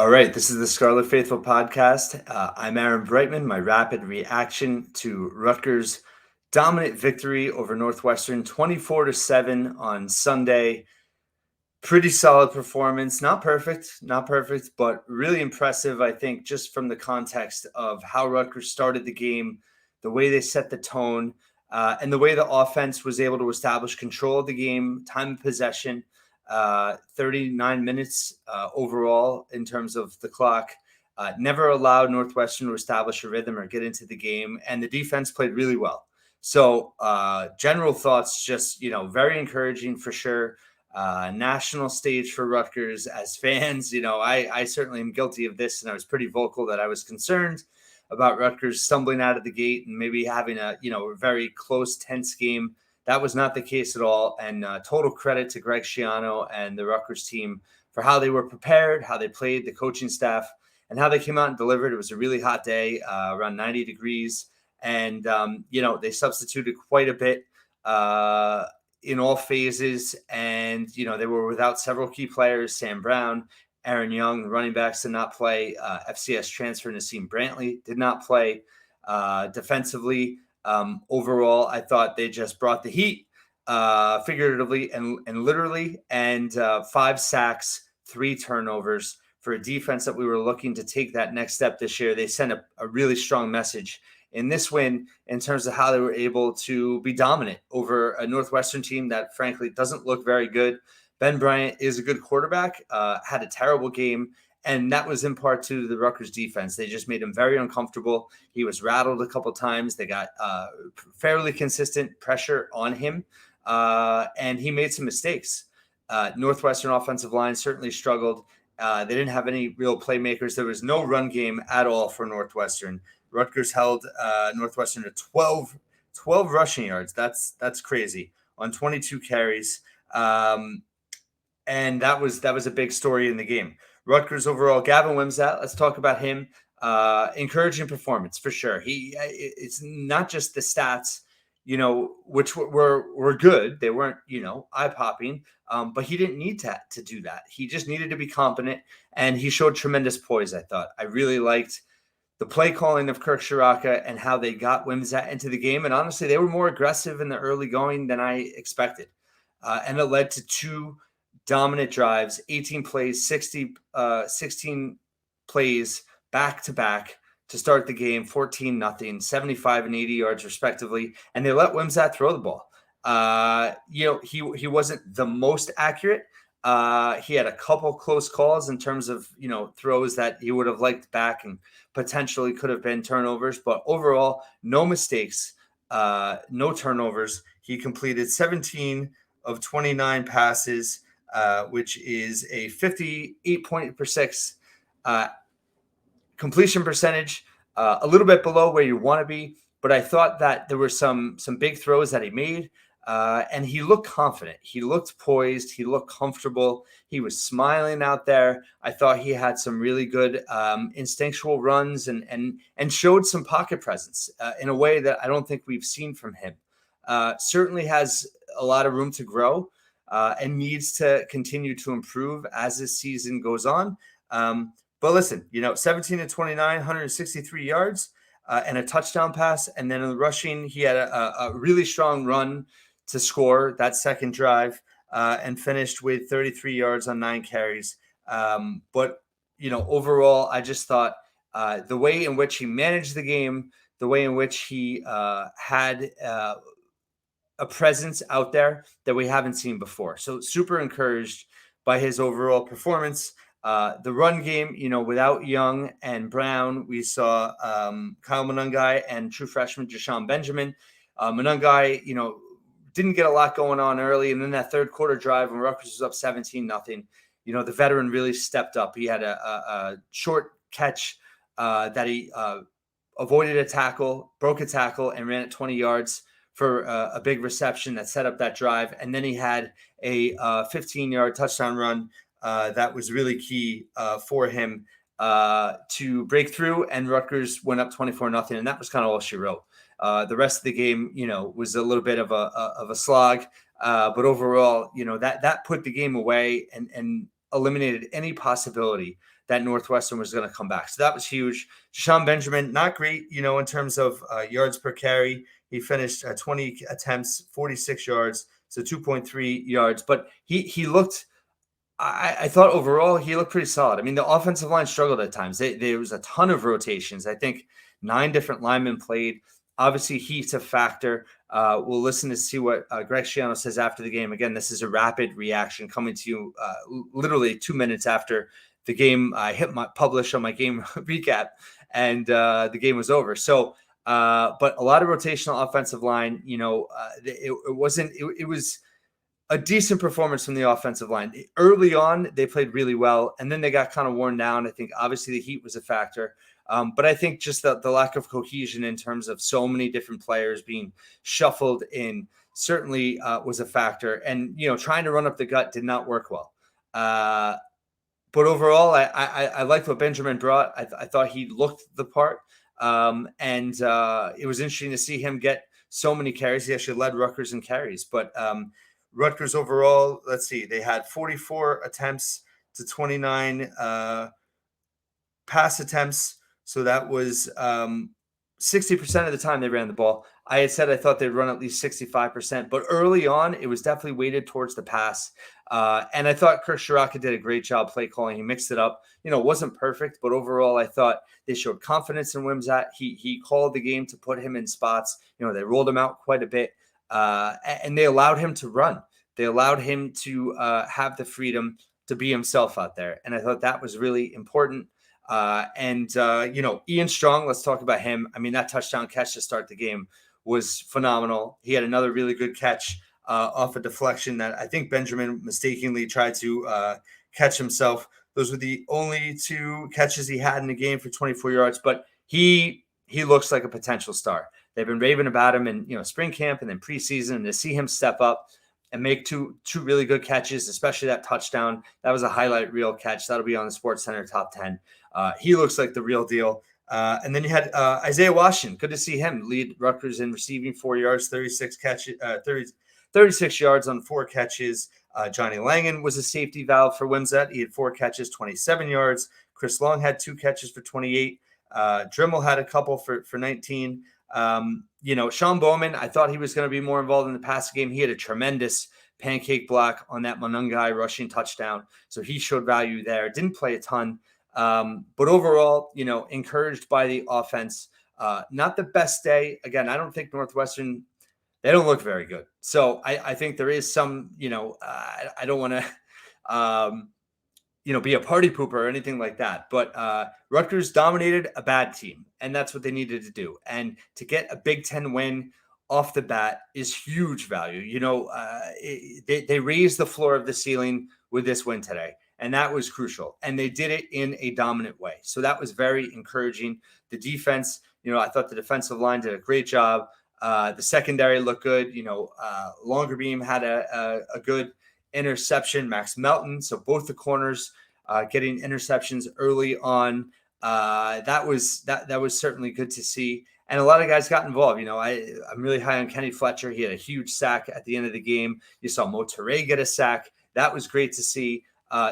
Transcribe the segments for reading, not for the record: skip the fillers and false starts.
All right, this is the Scarlet Faithful podcast. I'm Aaron Breitman. My rapid reaction to Rutgers' dominant victory over Northwestern, 24-7 on Sunday. Pretty solid performance. Not perfect, but really impressive. I think just from the context of how Rutgers started the game, the way they set the tone, and the way the offense was able to establish control of the game, time of possession. 39 minutes overall in terms of the clock. Never allowed Northwestern to establish a rhythm or get into the game, and the defense played really well. So, general thoughts, just very encouraging for sure. National stage for Rutgers as fans. I certainly am guilty of this, and I was pretty vocal that I was concerned about Rutgers stumbling out of the gate and maybe having a very close, tense game. That was not the case at all. And total credit to Greg Schiano and the Rutgers team for how they were prepared, how they played, the coaching staff, and how they came out and delivered. It was a really hot day, around 90 degrees. And, they substituted quite a bit in all phases. And, they were without several key players. Sam Brown, Aaron Young, running backs did not play. FCS transfer Nassim Brantley did not play. Defensively, overall, I thought they just brought the heat, figuratively and literally, and 5 sacks, 3 turnovers for a defense that we were looking to take that next step this year. They sent a really strong message in this win in terms of how they were able to be dominant over a Northwestern team that, frankly, doesn't look very good. Ben Bryant is a good quarterback, had a terrible game. And that was in part to the Rutgers defense. They just made him very uncomfortable. He was rattled a couple times. They got fairly consistent pressure on him, and he made some mistakes. Northwestern offensive line certainly struggled. They didn't have any real playmakers. There was no run game at all for Northwestern. Rutgers held Northwestern to 12 rushing yards. That's crazy on 22 carries, and that was a big story in the game. Rutgers overall, Gavin Wimsatt, let's talk about him. Encouraging performance for sure. It's not just the stats, which were good. They weren't, eye-popping, but he didn't need to do that. He just needed to be competent, and he showed tremendous poise, I thought. I really liked the play calling of Kirk Ciarrocca and how they got Wimsatt into the game. And honestly, they were more aggressive in the early going than I expected. And it led to 2 dominant drives, 18 plays, 16 plays back-to-back to start the game, 14-0, 75 and 80 yards respectively, and they let Wimsatt throw the ball. He wasn't the most accurate. He had a couple close calls in terms of, throws that he would have liked back and potentially could have been turnovers, but overall, no mistakes, no turnovers. He completed 17 of 29 passes, which is a 58.6 completion percentage, a little bit below where you want to be. But I thought that there were some big throws that he made, and he looked confident. He looked poised. He looked comfortable. He was smiling out there. I thought he had some really good instinctual runs and showed some pocket presence in a way that I don't think we've seen from him. Certainly has a lot of room to grow. And needs to continue to improve as this season goes on. But listen, 17 of 29, 163 yards and a touchdown pass. And then in the rushing, he had a really strong run to score that second drive and finished with 33 yards on 9 carries. But overall, I just thought the way in which he managed the game, the way in which he had a presence out there that we haven't seen before. So super encouraged by his overall performance. The run game, without Young and Brown, we saw Kyle Monungai and true freshman Jashawn Benjamin. Monungai, didn't get a lot going on early. And then that third quarter drive when Rutgers was up 17-0, the veteran really stepped up. He had a short catch that he avoided a tackle, broke a tackle, and ran it 20 yards for a big reception that set up that drive. And then he had a 15-yard touchdown run that was really key for him to break through, and Rutgers went up 24-0, and that was kind of all she wrote. The rest of the game, was a little bit of a slog, but overall, that put the game away, and eliminated any possibility that Northwestern was going to come back. So that was huge. Jashawn Benjamin, not great, in terms of yards per carry. He finished 20 attempts, 46 yards, so 2.3 yards. But he looked, I thought overall he looked pretty solid. I mean, the offensive line struggled at times. There was a ton of rotations. I think 9 different linemen played. Obviously, heat's a factor. We'll listen to see what Greg Schiano says after the game. Again, this is a rapid reaction coming to you literally 2 minutes after the game. I hit publish on my game recap, and the game was over. So, but a lot of rotational offensive line. It wasn't. It was a decent performance from the offensive line. Early on, they played really well, and then they got kind of worn down. I think obviously the heat was a factor. But I think just the lack of cohesion in terms of so many different players being shuffled in certainly was a factor. And, trying to run up the gut did not work well. But overall, I liked what Benjamin brought. I thought he looked the part. And it was interesting to see him get so many carries. He actually led Rutgers in carries. But Rutgers overall, let's see, they had 44 attempts to 29 pass attempts. So that was 60% of the time they ran the ball. I had said I thought they'd run at least 65%, but early on, it was definitely weighted towards the pass. And I thought Kirk Ciarrocca did a great job play calling. He mixed it up. It wasn't perfect, but overall, I thought they showed confidence in Wimsatt. He called the game to put him in spots. They rolled him out quite a bit, and they allowed him to run. They allowed him to have the freedom to be himself out there. And I thought that was really important. Ian Strong, let's talk about him. I mean, that touchdown catch to start the game was phenomenal. He had another really good catch off a deflection that I think Benjamin mistakenly tried to catch himself. Those were the only 2 catches he had in the game for 24 yards, but he looks like a potential star. They've been raving about him in, spring camp and then preseason, and to see him step up and make two really good catches, especially that touchdown. That was a highlight reel catch. That'll be on the SportsCenter top 10. He looks like the real deal. And then you had Isaiah Washington. Good to see him lead Rutgers in receiving 4 yards, 36 yards on 4 catches. Johnny Langan was a safety valve for Wimsatt. He had 4 catches, 27 yards. Chris Long had 2 catches for 28. Dremel had a couple for 19. Sean Bowman, I thought he was going to be more involved in the passing game. He had a tremendous pancake block on that Monungai rushing touchdown. So he showed value there. Didn't play a ton. But overall, encouraged by the offense. Not the best day. Again, I don't think Northwestern, they don't look very good. So I think there is some, I don't want to, be a party pooper or anything like that. But Rutgers dominated a bad team, and that's what they needed to do. And to get a Big Ten win off the bat is huge value. They raised the floor of the ceiling with this win today, and that was crucial. And they did it in a dominant way. So that was very encouraging. The defense, I thought the defensive line did a great job. The secondary looked good. Longerbeam had a good interception. Max Melton, so both the corners getting interceptions early on. That was certainly good to see. And a lot of guys got involved. I'm really high on Kenny Fletcher. He had a huge sack at the end of the game. You saw Mo Toure get a sack. That was great to see.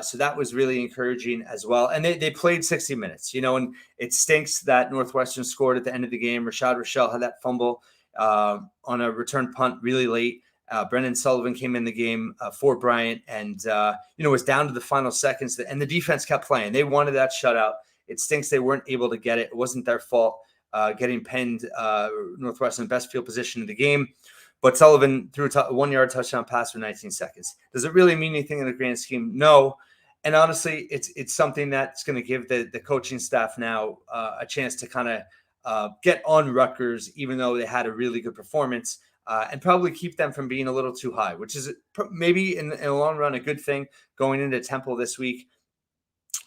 So that was really encouraging as well. And they played 60 minutes, and it stinks that Northwestern scored at the end of the game. Rashad Rochelle had that fumble on a return punt really late. Brendan Sullivan came in the game for Bryant and, was down to the final seconds. And the defense kept playing. They wanted that shutout. It stinks they weren't able to get it. It wasn't their fault getting penned. Northwestern best field position in the game. But Sullivan threw a 1-yard touchdown pass for 19 seconds. Does it really mean anything in the grand scheme? No. And honestly, it's something that's going to give the coaching staff now a chance to kind of get on Rutgers, even though they had a really good performance, and probably keep them from being a little too high, which is maybe in the long run a good thing going into Temple this week.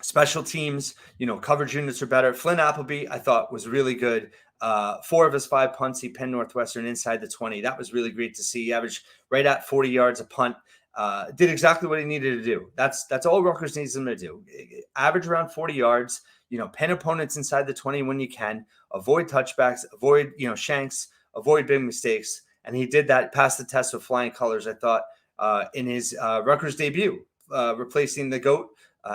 Special teams, coverage units are better. Flynn Appleby, I thought, was really good. 4 of his 5 punts, he pinned Northwestern inside the 20. That was really great to see. He averaged right at 40 yards a punt. Did exactly what he needed to do. That's all Rutgers needs him to do. Average around 40 yards, pin opponents inside the 20 when you can, avoid touchbacks, avoid, shanks, avoid big mistakes. And he did that, passed the test with flying colors, I thought, in his Rutgers debut, replacing the GOAT,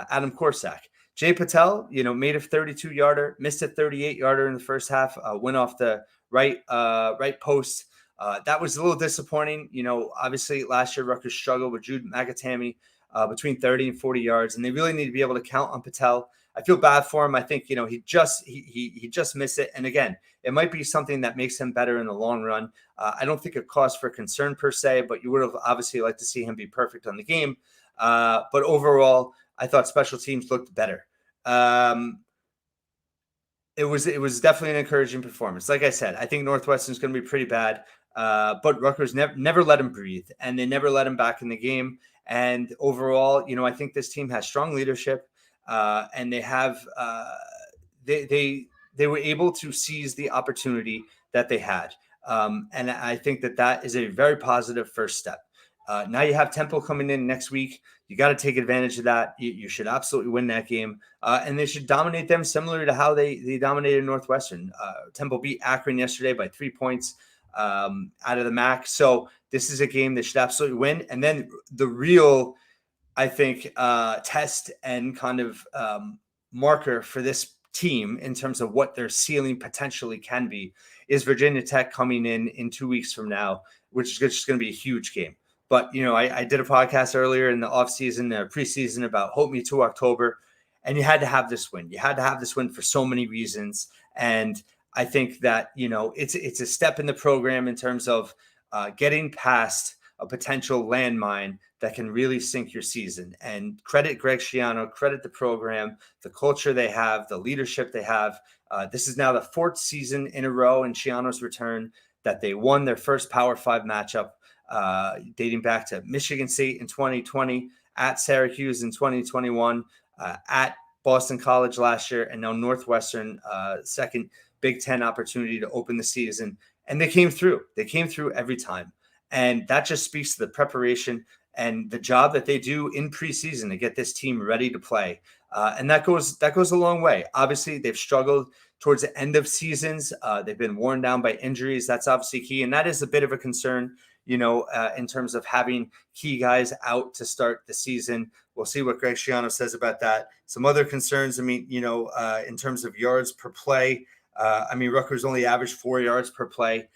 Adam Korsak. Jay Patel, made a 32-yarder, missed a 38-yarder in the first half, went off the right post. That was a little disappointing. Obviously last year Rutgers struggled with Jude McAtamey between 30 and 40 yards, and they really need to be able to count on Patel. I feel bad for him. I think, he just missed it. And again, it might be something that makes him better in the long run. I don't think it cause for concern per se, but you would have obviously liked to see him be perfect on the game. But overall, I thought special teams looked better. It was definitely an encouraging performance. Like I said, I think Northwestern's going to be pretty bad, but Rutgers never let him breathe, and they never let him back in the game. And overall, I think this team has strong leadership, and they have they were able to seize the opportunity that they had, and I think that is a very positive first step. Now you have Temple coming in next week. You got to take advantage of that. You should absolutely win that game. And they should dominate them similar to how they dominated Northwestern. Temple beat Akron yesterday by 3 points out of the MAC. So this is a game they should absolutely win. And then the real, I think, test and kind of marker for this team in terms of what their ceiling potentially can be is Virginia Tech coming in 2 weeks from now, which is just going to be a huge game. But, I did a podcast earlier in the offseason, preseason about Hope Me to October, and you had to have this win. You had to have this win for so many reasons. And I think that, it's a step in the program in terms of getting past a potential landmine that can really sink your season. And credit Greg Schiano, credit the program, the culture they have, the leadership they have. This is now the 4th season in a row in Schiano's return that they won their first Power 5 matchup. Dating back to Michigan State in 2020, at Syracuse in 2021, at Boston College last year, and now Northwestern, second Big Ten opportunity to open the season. And they came through. They came through every time. And that just speaks to the preparation and the job that they do in preseason to get this team ready to play. And that goes a long way. Obviously, they've struggled towards the end of seasons. They've been worn down by injuries. That's obviously key. And that is a bit of a concern, in terms of having key guys out to start the season. We'll see what Greg Schiano says about that. Some other concerns, in terms of yards per play, Rutgers only averaged 4 yards per play.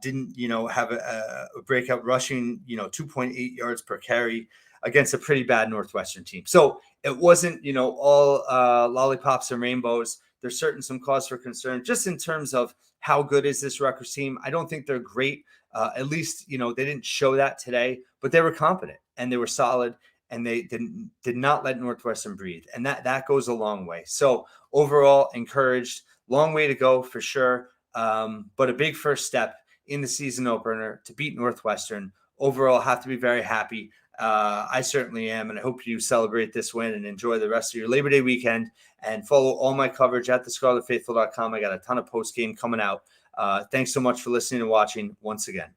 Didn't, have a breakout rushing, 2.8 yards per carry against a pretty bad Northwestern team. So it wasn't, all lollipops and rainbows. There's certainly some cause for concern just in terms of how good is this Rutgers team. I don't think they're great. At least, they didn't show that today, but they were competent and they were solid, and they did not let Northwestern breathe. And that goes a long way. So overall, encouraged. Long way to go for sure. But a big first step in the season opener to beat Northwestern. Overall, have to be very happy. I certainly am, and I hope you celebrate this win and enjoy the rest of your Labor Day weekend, and follow all my coverage at thescarletfaithful.com. I got a ton of post-game coming out. Thanks so much for listening and watching once again.